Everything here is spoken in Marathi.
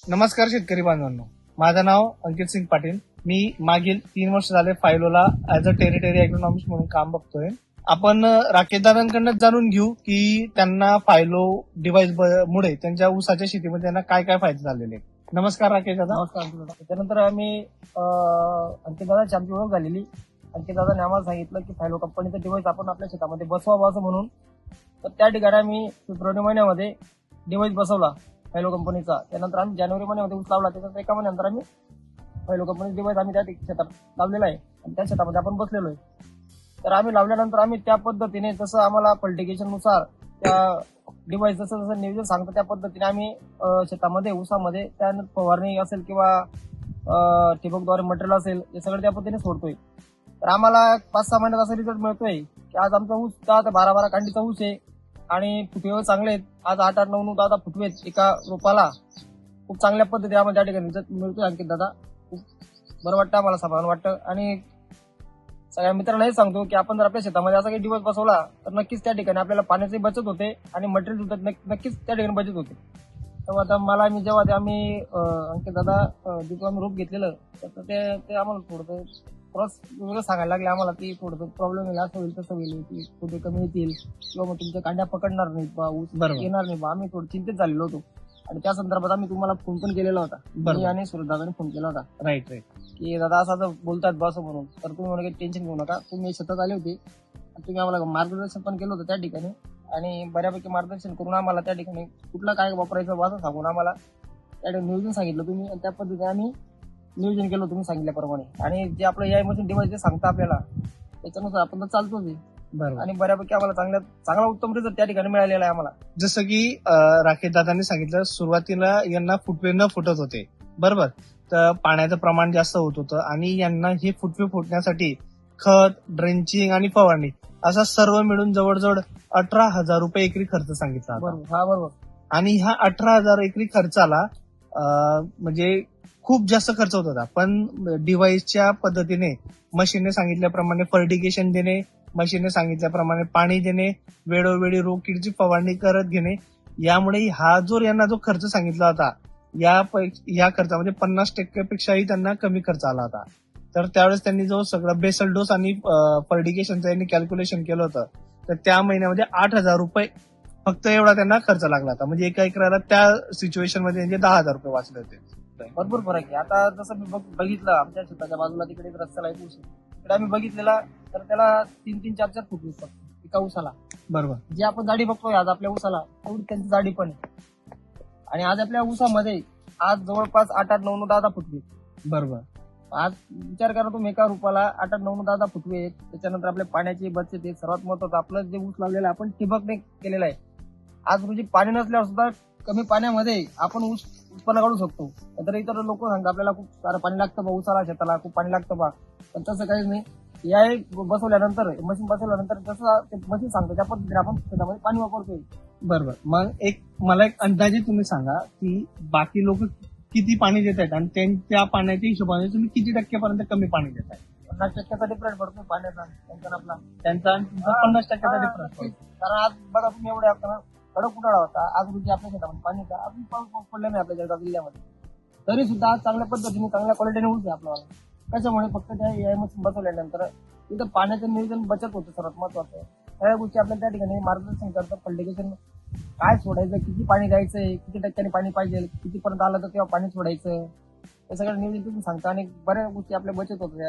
नमस्कार शेतकरी बांधवांनो, माझं नाव अंकित सिंग पाटील. मी मागील 3 वर्ष झाले फायलोला ऍज अ टेरिटरी अॅग्रोनॉमिस्ट म्हणून काम बघतोय. आपण राकेश दादांकडनं जाणून घेऊ की त्यांना फायलो डिव्हाइस मुळे त्यांच्या ऊसाच्या शेतीमध्ये त्यांना काय काय फायदे झालेले आहेत. नमस्कार राकेश दादा. नमस्कार. त्यानंतर आम्ही अंकित दादाची आमची ओळख झालेली. अंकित दादाने आम्हाला सांगितलं की फायलो कंपनीचं डिव्हाइस आपण आपल्या शेतामध्ये बसवावं असं म्हणून. तर त्या ठिकाणी आम्ही फेब्रुवारी महिन्यामध्ये डिव्हाइस बसवला फायलो कंपनीचा. त्यानंतर आम्ही जानेवारी महिन्यामध्ये ऊस लावला. त्याच्यानंतर एका महिन्यानंतर आम्ही फायलो कंपनीचा डिव्हाइस आम्ही त्या शेतात लावलेला आहे आणि त्या शेतामध्ये आपण बसलेलो आहे. तर आम्ही लावल्यानंतर आम्ही त्या पद्धतीने जसं आम्हाला फर्टिगेशन नुसार त्या डिव्हाइस जसं जसं नियोजन सांगतं त्या पद्धतीने आम्ही शेतामध्ये ऊसामध्ये त्या फवारणी असेल किंवा ठिबकद्वारे मटेरियल असेल हे सगळं त्या पद्धतीने सोडतोय. तर आम्हाला 5-6 महिन्यात असा रिझल्ट मिळतोय की आज आमचा ऊस 10 ते 12 कांडीचा ऊस आहे आणि फुटवे चांगले आहेत. आज 8-8, 9-9, 10 फुटवे आहेत एका रोपाला. खूप चांगल्या पद्धतीने आम्हाला त्या ठिकाणी रिझल्ट मिळतोय. अंकित दादा, खूप बरं वाटतं आम्हाला, समाधान वाटतं. आणि सगळ्या मित्रांना हे सांगतो की आपण जर आपल्या शेतामध्ये असा काही दिवस बसवला तर नक्कीच त्या ठिकाणी आपल्याला पाण्याची बचत होते आणि मटेरियल सुद्धा नक्कीच त्या ठिकाणी बचत होते. तेव्हा आता मला जेव्हा आम्ही अंकित दादा जिथं आम्ही रोप घेतलेलं तर ते आम्हाला थोडंसं वेगळं सांगायला लागले आम्हाला की थोडंसं प्रॉब्लेम येईल, असं होईल तसं होईल, की कुठे कमी येतील किंवा मग तुमच्या कांड्या पकडणार नाही बा, ऊस येणार नाही बा. आम्ही थोडं चिंतित झालेलो होतो आणि त्या संदर्भात आम्ही तुम्हाला फोन पण केलेला होता. मी आणि सुरेश दादाने फोन केला होता. राईट की दादा असं बोलतात बा असं म्हणून. तर तुम्ही मला काही टेन्शन घेऊ नका. तुम्ही शेतात आले होते आणि तुम्ही आम्हाला मार्गदर्शन पण केलं होतं त्या ठिकाणी आणि बऱ्यापैकी मार्गदर्शन करून आम्हाला त्या ठिकाणी कुठलं काय वापरायचं असं सांगून आम्हाला त्या ठिकाणी नियोजन सांगितलं तुम्ही आणि त्या पद्धतीने आम्ही नियोजन केलं तुम्ही सांगितल्याप्रमाणे. आणि जे आपलं AI मशीन डिव्हाइस जे सांगतं आपल्याला त्याच्यानुसार आपण तर चालतोच आहे. बरोबर. आणि बऱ्यापैकी आम्हाला चांगला उत्तम रिझल्ट त्या ठिकाणी मिळालेला आहे आम्हाला. जसं की राकेश दादांनी सांगितलं, सुरुवातीला यांना फुटवे न फुटत होते, बरोबर. तर पाण्याचं प्रमाण जास्त होत होतं आणि यांना हे फुटवे फुटण्यासाठी खत, ड्रेंचिंग आणि फवारणी असा सर्व मिळून जवळजवळ 18,000 रुपये एकरी खर्च सांगितला होता. बरोबर. हा, बरोबर. आणि ह्या 18,000 एकरी खर्चाला म्हणजे खूप जास्त खर्च होत होता. पण डिव्हाइसच्या पद्धतीने मशीनने सांगितल्याप्रमाणे फर्टिगेशन देणे, मशीनने सांगितल्याप्रमाणे पाणी देणे, वेळोवेळी रोगकीडची फवारणी करत घेणे, यामुळे हा यांना जो खर्च सांगितला होता या खर्चामध्ये 50% पेक्षाही त्यांना कमी खर्च आला होता. तर त्यावेळेस त्यांनी जो सगळं बेसल डोस आणि फर्टिगेशनचं यांनी कॅल्क्युलेशन केलं होतं तर त्या महिन्यामध्ये 8,000 रुपये फक्त एवढा त्यांना खर्च लागला होता. म्हणजे एका एकराला त्या सिच्युएशन मध्ये त्यांचे 10,000 रुपये वाचले होते. भरपूर फरक आहे. आता जसं मी बघितलं आमच्या शेताच्या बाजूला तिकडे एक रस्त्याला एक ऊस आहे. तिकडे आम्ही बघितलेला तर त्याला 3-3, 4-4 फूट ऊस फक्त एका ऊसाला. बरोबर. जी आपण जाडी बघतोय आज आपल्या ऊसाला तेवढी त्यांची जाडी पण आहे. आणि आज आपल्या ऊसामध्ये आज जवळपास 8-8, 9-9, 10 फुटवे. बरोबर. आज विचार करा तुम्ही एका रुपाला 8-8, 9-9, 10 फुटवे आहेत. त्याच्यानंतर आपल्या पाण्याची बचत आहे. सर्वात महत्वाचं आपलं जे ऊस लावलेलं आहे आपण ठिबकने केलेलं आहे. आज रोजी पाणी नसल्यावर सुद्धा कमी पाण्यामध्ये आपण ऊस उत्पन्न काढू शकतो. तर इतर लोक सांगतात आपल्याला खूप सारं पाणी लागतं बा, ऊसाला शेताला खूप पाणी लागतं बा. पण तसं काहीच नाही. या बसवल्यानंतर मशीन बसवल्यानंतर जसं ते मशीन सांगतं त्या पद्धतीने आपण शेतामध्ये पाणी वापरतोय. बरोबर. मग मला एक अंदाजे तुम्ही सांगा की बाकी लोक किती पाणी देत आहेत आणि त्या पाण्याच्या हिशोबाने तुम्ही किती टक्क्यापर्यंत कमी पाणी देत आहे? 50% डिफरन्स पडतो पाण्याचा त्यांचा आपला. त्यांचा 50% डिफरन्स पडतो. कारण आज बघा तुम्ही एवढे असताना कडक उन्हाळा होता. आज रोजी आपल्या शेतामध्ये पाणी अजून पाऊस पडला नाही आपल्या जळगाव जिल्ह्यामध्ये. तरी सुद्धा आज चांगल्या पद्धतीने चांगल्या क्वालिटीने ऊस आहे आपल्याला. त्याच्यामुळे फक्त त्या AI मशीन बसवल्यानंतर तिथं पाण्याचं नियोजन बचत होतं सर्वात महत्वाचं. सगळ्या गोष्टी आपल्याला त्या ठिकाणी मार्गदर्शन करतं. फर्टिगेशन काय सोडायचं, किती पाणी द्यायचंय, किती टक्क्याने पाणी पाहिजे, कितीपर्यंत आलं तर तेव्हा पाणी सोडायचं, हे सगळं नियोजन तुम्ही सांगता आणि बऱ्याच गोष्टी आपल्या बचत होत्या.